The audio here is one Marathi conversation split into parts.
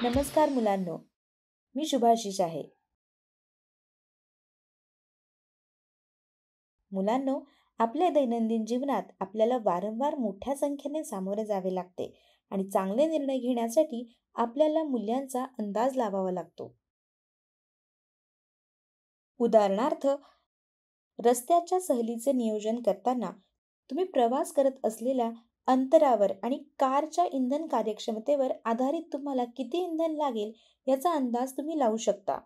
नमस्कार मुलांनो, मी शुभाशिष आहे. मुलांनो, आपल्या दैनंदिन जीवनात आपल्याला वारंवार मोठ्या संख्येने सामोरे जावे लागते आणि चांगले निर्णय घेण्यासाठी आपल्याला मूल्यांचा अंदाज लावावा लागतो. उदाहरणार्थ, रस्त्याच्या सहलीचे नियोजन करताना तुम्ही प्रवास करत असलेल्या अंतरावर आणि कारच्या इंधन कार्यक्षमतेवर आधारित तुम्हाला किती इंधन लागेल याचा अंदाज तुम्ही लावू शकता.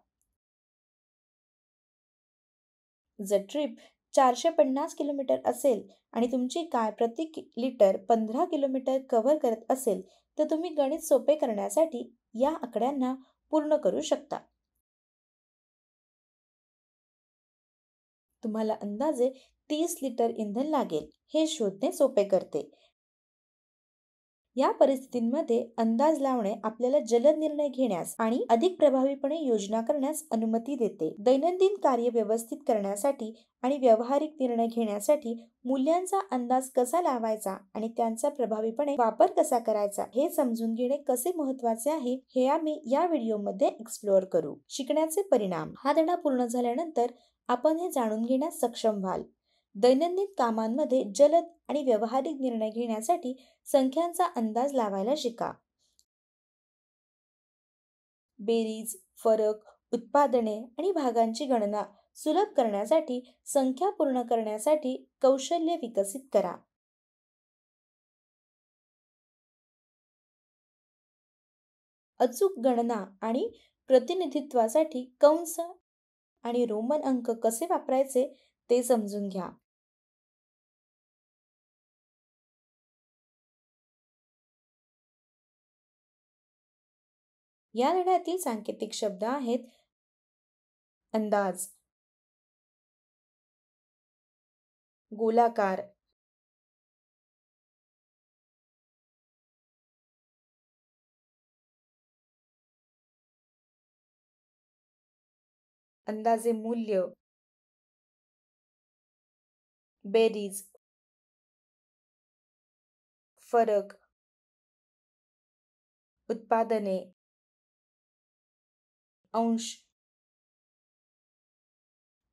जर ट्रिप 450 किलोमीटर असेल आणि तुमची कार लिटर 15 किलोमीटर कव्हर करत असेल, तर तुम्ही गणित सोपे करण्यासाठी या आकड्यांना पूर्ण करू शकता. तुम्हाला अंदाजे 30 लिटर इंधन लागेल हे शोधणे सोपे करते. या परिस्थितींमध्ये अंदाज लावणे आपल्याला जलद निर्णय घेण्यास आणि अधिक प्रभावीपणे योजना करण्यास अनुमती देते. दैनंदिन कार्य व्यवस्थित करण्यासाठी आणि व्यावहारिक निर्णय घेण्यासाठी मूल्यांचा अंदाज कसा लावायचा आणि त्यांचा प्रभावीपणे वापर कसा करायचा हे समजून घेणे कसे महत्त्वाचे आहे हे आम्ही या व्हिडिओमध्ये एक्सप्लोअर करू. शिकण्याचे परिणाम. हा धडा पूर्ण झाल्यानंतर आपण हे जाणून घेण्यास सक्षम व्हाल. दैनंदिन कामांमध्ये जलद आणि व्यावहारिक निर्णय घेण्यासाठी संख्यांचा अंदाज लावायला शिका. बेरीज, फरक, उत्पादने आणि भागांची गणना सुलभ करण्यासाठी संख्या पूर्ण करण्यासाठी कौशल्य विकसित करा. अचूक गणना आणि प्रतिनिधित्वासाठी कंस आणि रोमन अंक कसे वापरायचे ते समजून घ्या. या धड्यातील सांकेतिक शब्द आहेत अंदाज, गोलाकार, अंदाजे मूल्य, बेरीज, फरक, उत्पादने, अंश,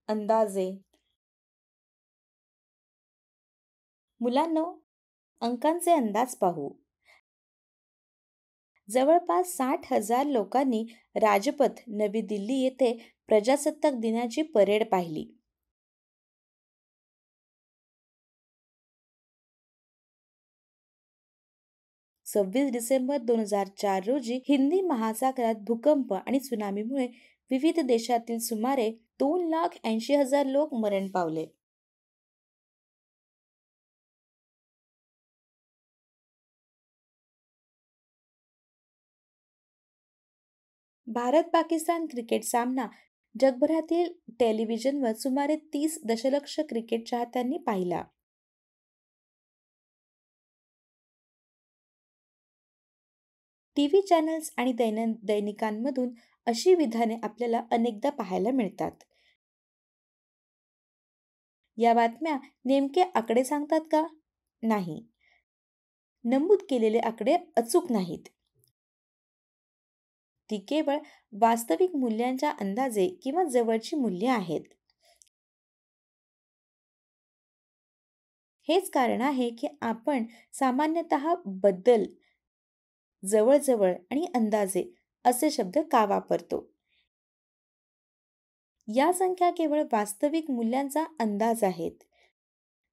अंदाजे. मुलांनो, अंकांचे अंदाज पाहू. जवळपास 60,000 लोकांनी राजपथ नवी दिल्ली येथे प्रजासत्ताक दिनाची परेड पाहिली. 26 डिसेंबर 2004 रोजी हिंदी महासागरात भूकंप आणि त्सुनामीमुळे विविध देशातील सुमारे 2,80,000 लोक मरण पावले. भारत-पाकिस्तान क्रिकेट सामना जगभरातील टेलिव्हिजनवर सुमारे 30 दशलक्ष क्रिकेट चाहत्यांनी पाहिला. टीव्ही चॅनल्स आणि दैनिकांमधून अशी विधाने आपल्याला अनेकदा पाहायला मिळतात. या बातम्या नेमके आकडे सांगतात का? नाही. नमूद केलेले आकडे अचूक नाहीत. ती केवळ वास्तविक मूल्यांच्या अंदाजे किंवा जवळची मूल्ये आहेत. हेच कारण आहे की आपण सामान्यतः बद्दल, जवळजवळ आणि अंदाजे असे शब्द का वापरतो. या संख्या केवळ वास्तविक मूल्यांचा अंदाज आहेत.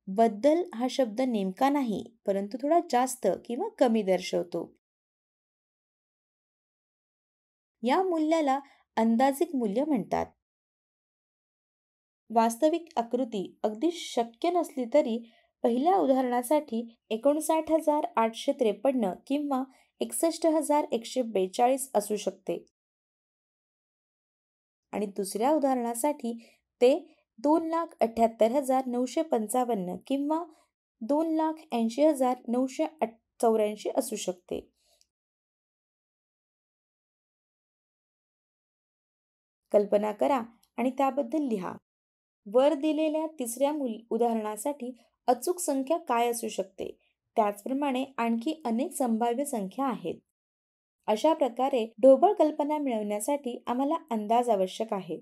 बद्दल हा शब्द नेमका नाही, परंतु थोडा जास्त किंवा कमी दर्शवतो. या मूल्याला अंदाजिक मूल्य म्हणतात. वास्तविक आकृती अगदी शक्य नसली तरी पहिल्या उदाहरणासाठी 59,853 किंवा 61,142 असू शकते आणि दुसऱ्या उदाहरणासाठी ते 2,78,955 किंवा 2,80,984 असू शकते. कल्पना करा आणि त्याबद्दल लिहा. वर दिलेल्या तिसऱ्या उदाहरणासाठी अचूक संख्या काय असू शकते? त्याचप्रमाणे आणखी अनेक संभाव्य संख्या आहेत. अशा प्रकारे ढोबळ कल्पना मिळवण्यासाठी आम्हाला अंदाज आवश्यक आहे.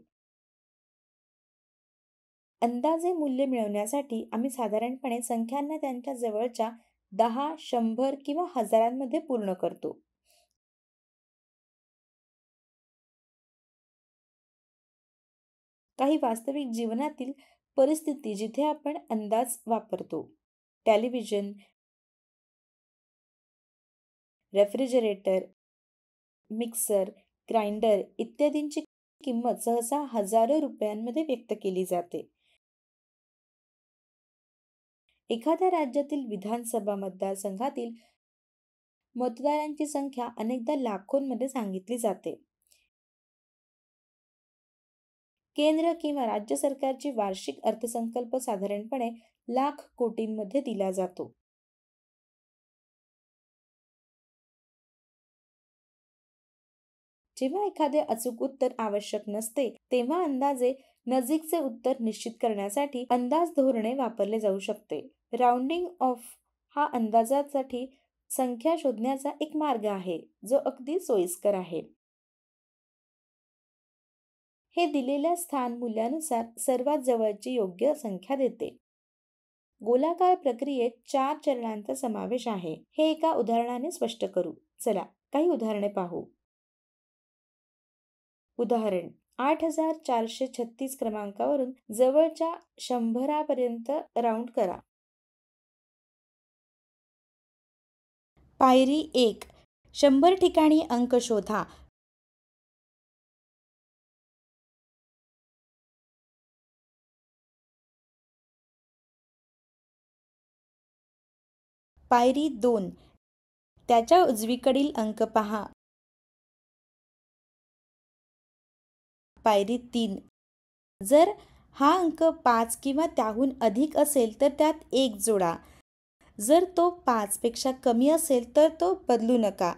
अंदाजे मूल्य मिळवण्यासाठी आम्ही साधारणपणे संख्यांना त्यांच्या जवळच्या 10, 100 किंवा हजारांमध्ये पूर्ण करतो. काही वास्तविक जीवनातील परिस्थिती जिथे आपण अंदाज वापरतो. टेलिव्हिजन, रेफ्रिजरेटर, मिक्सर, ग्राइंडर इत्यादींची किंमत सहसा हजारो रुपयांमध्ये व्यक्त केली जाते. एखाद्या राज्यातील विधानसभा मतदारसंघातील मतदारांची संख्या अनेकदा लाखोंमध्ये सांगितली जाते. केंद्र किंवा राज्य सरकारची वार्षिक अर्थसंकल्प साधारणपणे लाख कोटींमध्ये दिला जातो. जेव्हा एखादे अचूक उत्तर आवश्यक नसते, तेव्हा अंदाजे नजीकचे उत्तर निश्चित करण्यासाठी अंदाज धोरणे वापरले जाऊ शकते. राउंडिंग ऑफ हा अंदाजासाठी संख्या शोधण्याचा एक मार्ग आहे, जो अगदी सोयीस्कर आहे. हे दिलेल्या स्थान मूल्यानुसार सर्वात जवळची योग्य संख्या देते. गोलाकार प्रक्रियेत 4 चरणांचा समावेश आहे. हे एका उदाहरणाने स्पष्ट करू. चला, काही उदाहरणे पाहू. उदाहरण: 8436 क्रमांकावरून जवळच्या 100 पर्यंत राऊंड करा. पायरी 1: 100 ठिकाणी अंक शोधा. पायरी 2: त्याच्या उजवीकडील अंक पहा. पायरी 3: जर हा अंक 5 किंवा त्याहून अधिक असेल तर त्यात 1 जोडा. जर तो 5 पेक्षा कमी असेल तर तो बदलू नका.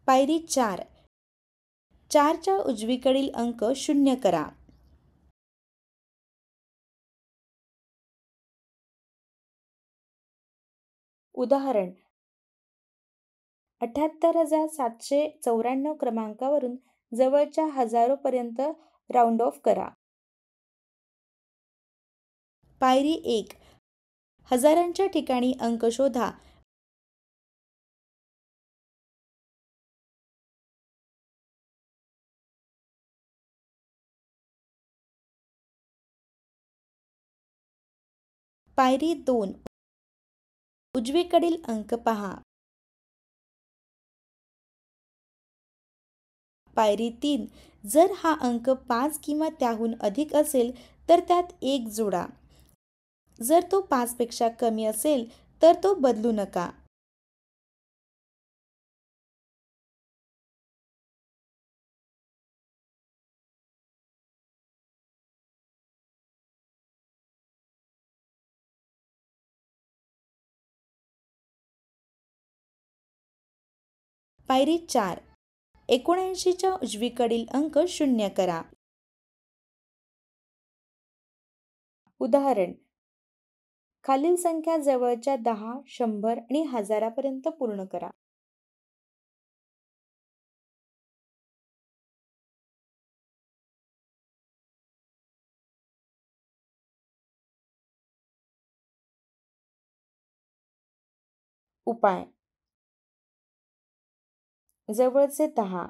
पायरी 4: 4च्या उजवीकडील अंक 0 करा. उदाहरण: 78,794 क्रमांकावरून जवळच्या हजारोपर्यंत राऊंड ऑफ करा. पायरी 1: हजारांच्या ठिकाणी अंक शोधा. पायरी 2: उजवीकडील अंक पहा. पायरी 3: जर हा अंक 5 किंवा त्याहून अधिक असेल तर त्यात 1 जोडा. जर तो 5 पेक्षा कमी असेल तर तो बदलू नका. पायरी 4: 79च्या उजवीकडील अंक 0 करा. उदाहरण: खालील संख्या जवळच्या 10, 100 आणि 1000 पर्यंत पूर्ण करा. उपाय: जवळचे 10: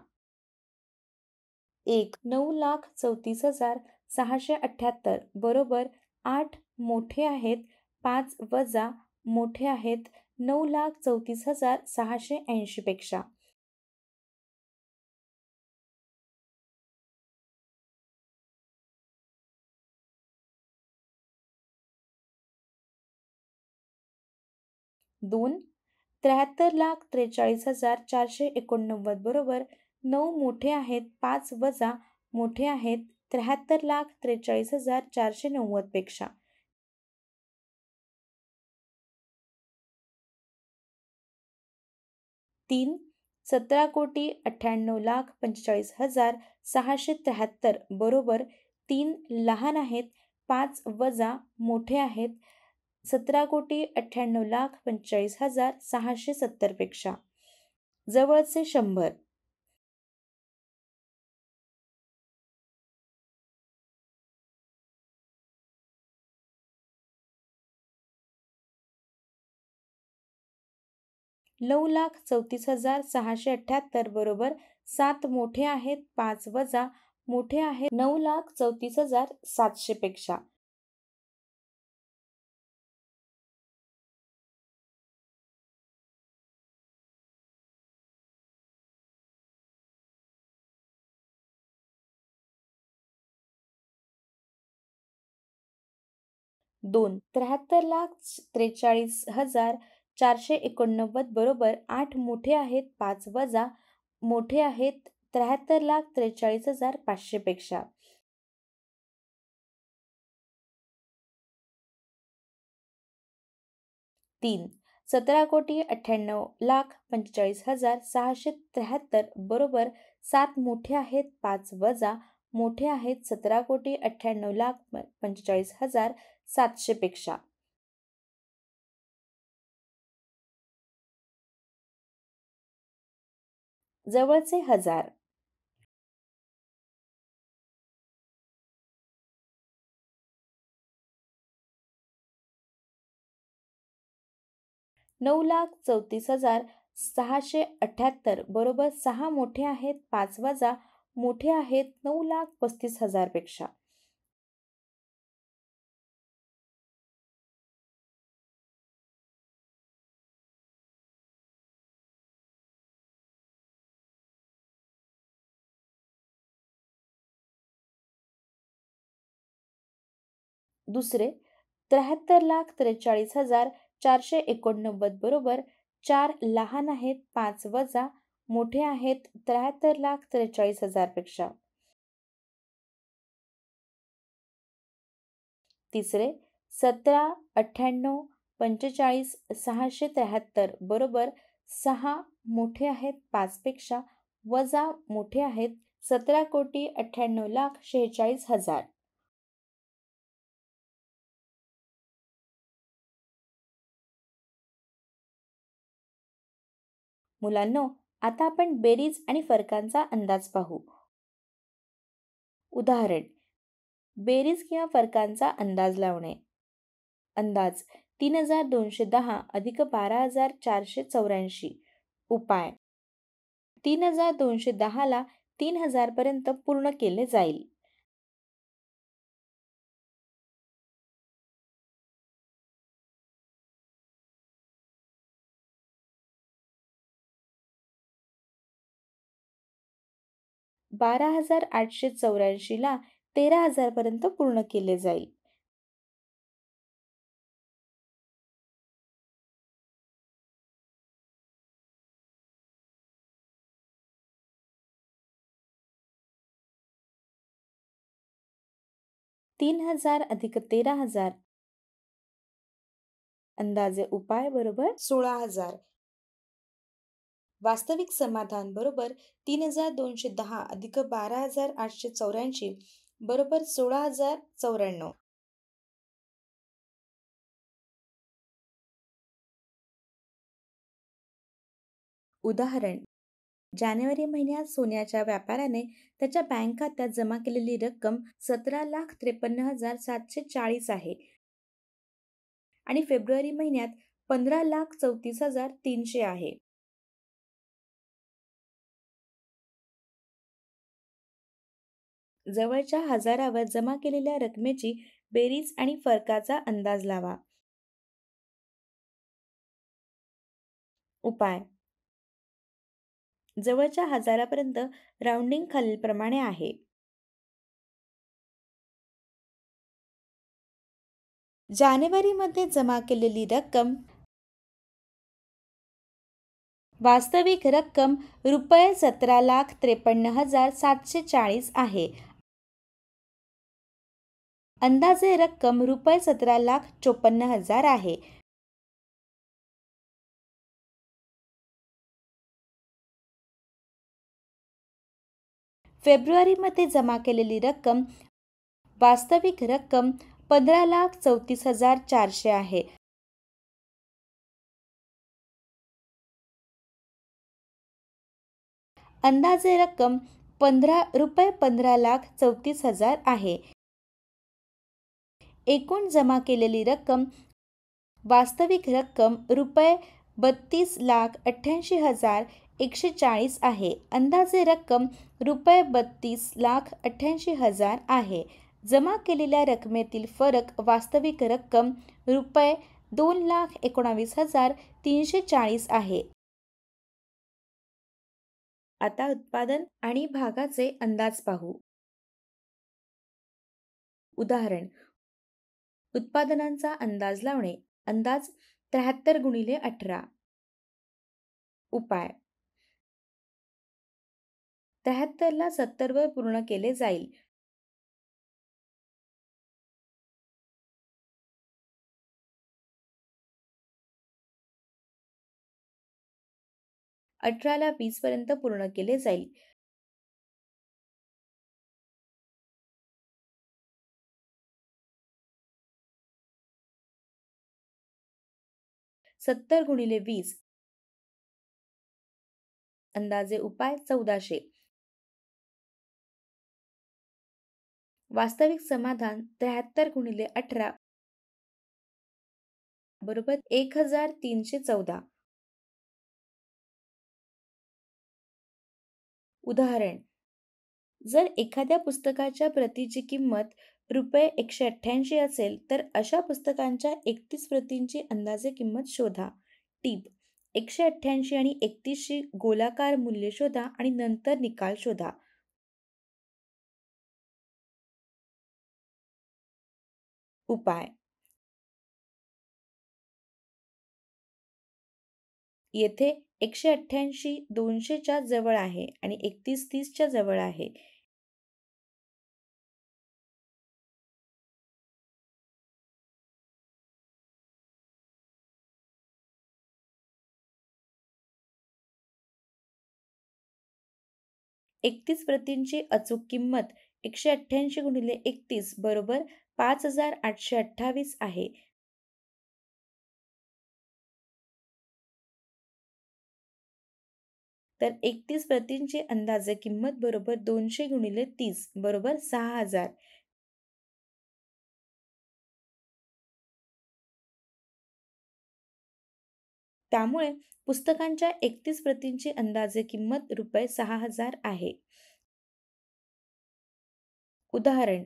1. 9,34,678 बरोबर 8 मोठे आहेत 5 वजा मोठे आहेत 9,34,680 पेक्षा. 2. 73,43,489 बरोबर 9 मोठे आहेत 5 वजा मोठे आहेत 73,43,490 पेक्षा. 3. 17,98,45,673 बरोबर 3 लहान आहेत 5 वजा मोठे आहेत 17,98,45,670 पेक्षा. जवळचे 100. 9,34,678 बरोबर 7 मोठे आहेत 5 वजा मोठे आहेत 9,34,700 पेक्षा. दोन 73,43,489 बरोबर 8 मोठे आहेत 5 वजा मोठे आहेत 73,43,500 पेक्षा. 3 17,98,45,673 बरोबर 7 मोठे आहेत 5 वजा मोठे आहेत 17,98,45,700 पेक्षा. जवळचे 1000. 9,34,678 बरोबर 6 मोठे आहेत 5 वजा मोठे आहेत 9,35,000 पेक्षा. दुसरे 73,43,489 बरोबर 4 लहान आहेत 5 वजा मोठे आहेत 73,43,000 पेक्षा. तिसरे 17,98,45,673 बरोबर 6 मोठे आहेत 5 पेक्षा वजा मोठे आहेत 17,98,46,000. मुलांनो, आता आपण बेरीज आणि फरकांचा अंदाज पाहू. उदाहरण, बेरीज किंवा फरकांचा अंदाज लावणे. अंदाज 3,210 अधिक 12,484. उपाय 3,210 ला 3,000 पर्यंत पूर्ण केले जाईल. ला 13,000 पर्यंत पूर्ण केले जाईल. $3,000 अधिक 13,000 अंदाजे उपाय बरोबर 16,000. वास्तविक समाधान बरोबर 3,210 अधिक 12,884 बरोबर 16,094. उदाहरण, जानेवारी महिन्यात सोन्याच्या व्यापाऱ्याने त्याच्या बँक खात्यात जमा केलेली रक्कम 17,53,740 आहे आणि फेब्रुवारी महिन्यात 15,34,300 आहे. जवळच्या हजारावर जमा केलेल्या रकमेची बेरीज आणि फरकाचा अंदाज लावा. उपाय, जवळच्या हजारापर्यंत राऊंडिंग खालीलप्रमाणे आहे. जानेवारीमध्ये जमा केलेली रक्कम वास्तविक रक्कम रुपये 17,53,740 आहे. अंदाजे रक्कम रुपये 17,54,000 आहे. फेब्रुवारीमध्ये जमा केलेली रक्कम वास्तविक रक्कम 15,34,400 आहे. अंदाजे रक्कम रुपये 15,34,000 आहे. एकूण जमा केलेली रक्कम वास्तविक रक्कम रुपये 32,88,140 आहे. अंदाजे रक्कम रुपये 32,88,000 आहे. जमा केलेल्या रकमेतील फरक वास्तविक रक्कम रुपये 2,19,340 आहे. आता उत्पादन आणि भागाचे अंदाज पाहू. उदाहरण, उत्पादनांचा अंदाज लावणे. अंदाज 73 गुणिले 18. उपाय: 73 ला 70 वर पूर्ण केले जाईल. ला 20 पर्यंत पूर्ण केले जाईल. 70 गुणिले 20. अंदाजे उपाय 1400. वास्तविक समाधान 73 गुणिले 18 बरोबर 1314. उदाहरण, जर एखाद्या पुस्तकाच्या प्रतीची किंमत रुपये 188 असेल तर अशा पुस्तकांच्या 31 प्रतींची अंदाजे किंमत शोधा. टीप: 188 आणि 31 ची गोलाकार मूल्य शोधा आणि नंतर निकाल शोधा. उपाय: येथे 188 200च्या जवळ आहे आणि 31 30च्या जवळ आहे. एकतीस प्रतींची अचूक किंमत 188 गुणिले 31 बरोबर 5,828 आहे. तर 31 प्रतींची अंदाजे किंमत बरोबर 200 गुणिले 30 बरोबर 6,000. त्यामुळे पुस्तकांच्या 31 प्रतींची अंदाजे किंमत रुपये 6,000 आहे. उदाहरण,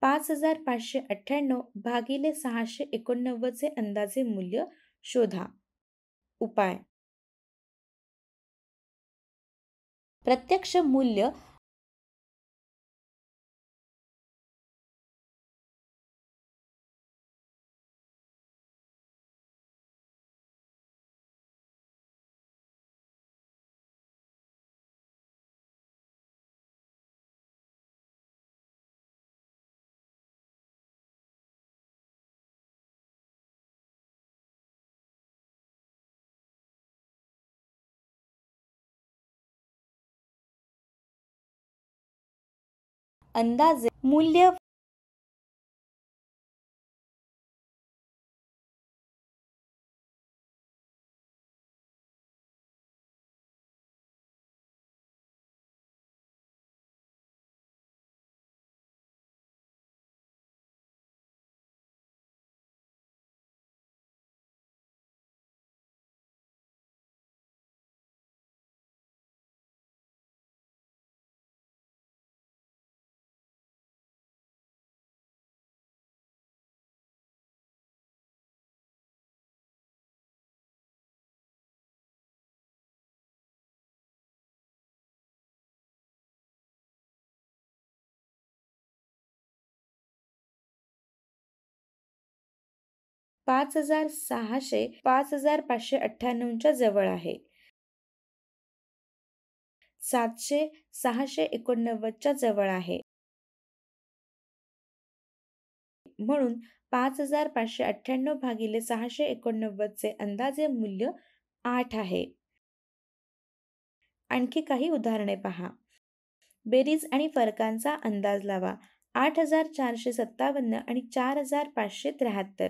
5,598 भागिले 689 चे अंदाजे मूल्य शोधा. उपाय: प्रत्यक्ष मूल्य अंदाजे मूल्य $5,600 5,598च्या जवळ आहे. 700 689च्या जवळ आहे. म्हणून 5,598 भागिले 689 चे अंदाजे मूल्य 8 आहे. आणखी काही उदाहरणे पहा. बेरीज आणि फरकांचा अंदाज लावा. 8,457 आणि 4,573.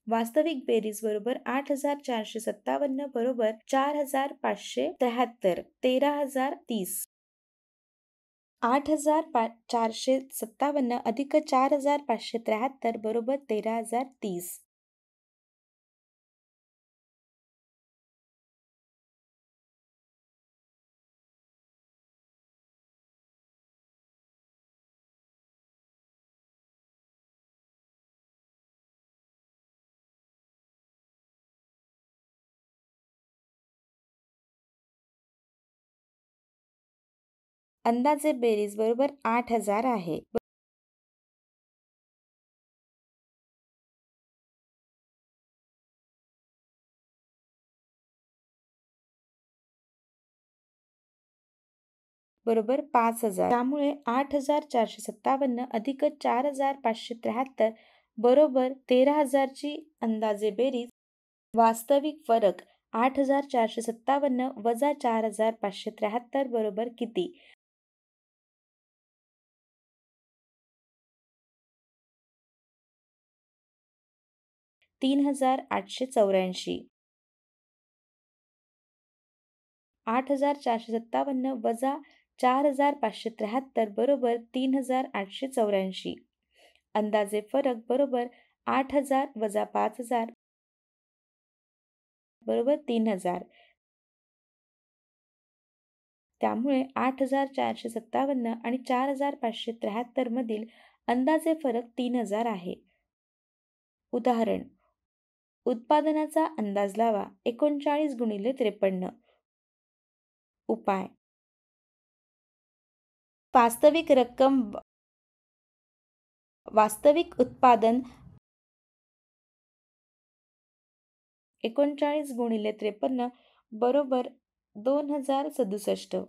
वास्तविक बेरीज बरोबर 8,457 बरोबर 4,573. 13,030. 8,457 अधिक 4,573 बरोबर 13,030. अंदाजे बेरीज बरोबर 8,000 आहे. बरोबर 5,000. त्यामुळे 8,457 अधिक 4,573 बरोबर 13,000 ची अंदाजे बेरीज. वास्तविक फरक 8,457 वजा 4,573 बरोबर किती? 3,884. 8,457 वजा 4,573 बरोबर 3,884. अंदाजे फरक बरोबर 8,000 वजा 5,000 बरोबर 3,000. त्यामुळे 8,457 आणि 4,573 मधील अंदाजे फरक 3,000 आहे. उदाहरण. उत्पादनाचा अंदाज लावा. 39 गुणिले 53. उपाय. वास्तविक रक्कम वास्तविक उत्पादन 39 गुणिले 53 बरोबर 2,067.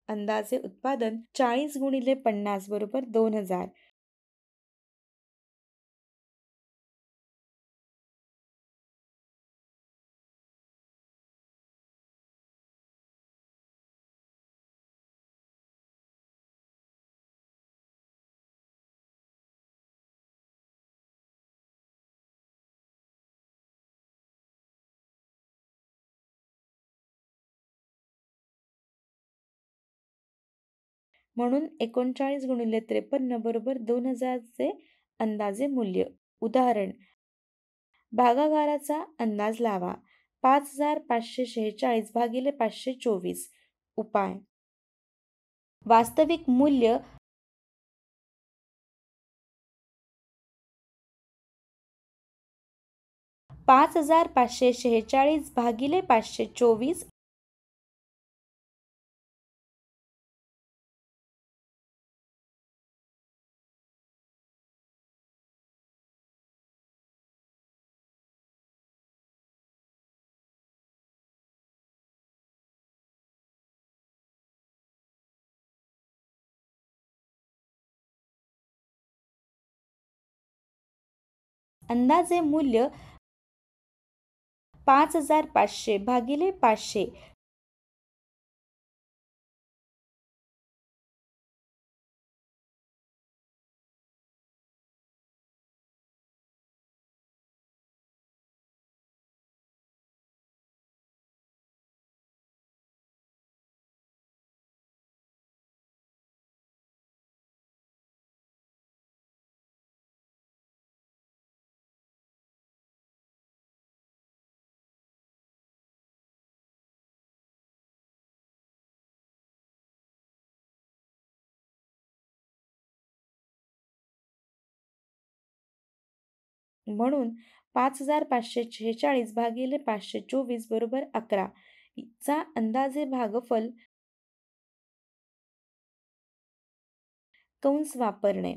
अंदाजे उत्पादन 40 गुणिले 50 बरोबर 2,000. म्हणून 39 गुणिले 53 बरोबर 2,000चे अंदाजे मूल्य. उदाहरण. भागाकाराचा अंदाज लावा. 5,546 भागिले 524. उपाय. वास्तविक मूल्य 5,546 भागिले 524. अंदाजे मूल्य 5,500 भागिले 500. म्हणून 5,546 भागिले 524 बरोबर 11 चा अंदाजे भागफल कंस वापरणे.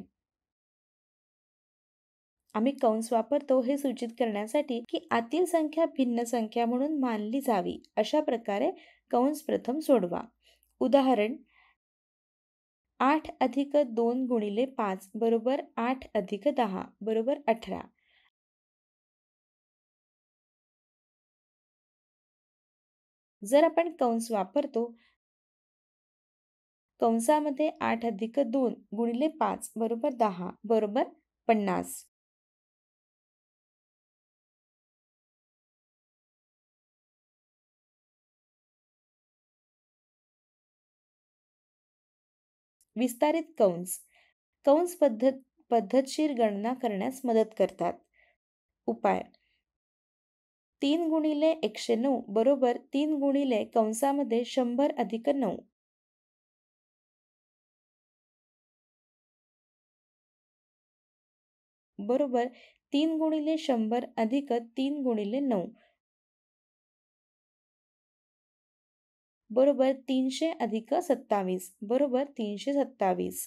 आम्ही कंस वापरतो हे सूचित करण्यासाठी की आतील संख्या भिन्न संख्या म्हणून मानली जावी अशा प्रकारे कंस प्रथम सोडवा. उदाहरण 8+2 × 5 बरोबर 8+10 बरोबर 18. जर आपण कंस वापरतो कंसामध्ये 8+2 × 5 बरोबर 10 बरोबर 50. विस्तारित कंस कंस पद्धतशीर गणना करण्यास मदत करतात. उपाय 3 × 109 बरोबर 3 कंसामध्ये 100+9 बरोबर 3 × 100 अधिक 3 × 9 बरोबर 300+27 बरोबर 327.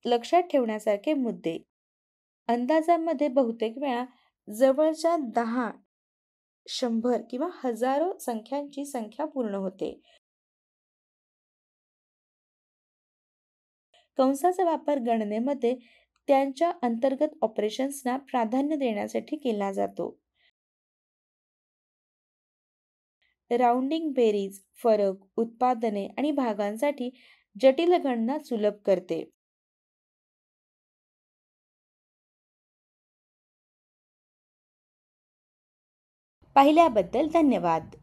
लक्षात ठेवण्यासारखे मुद्दे. अंदाजामध्ये बहुतेक वेळा जवळच्या 10, 100 किंवा हजारो संख्यांची संख्या पूर्ण होते. कंसाचा वापर गणनेमध्ये त्यांच्या अंतर्गत ऑपरेशन्सना प्राधान्य देण्यासाठी केला जातो. राऊंडिंग बेरीज, फरक, उत्पादने आणि भागांसाठी जटिल गणना सुलभ करते. पाहिल्याबद्दल धन्यवाद.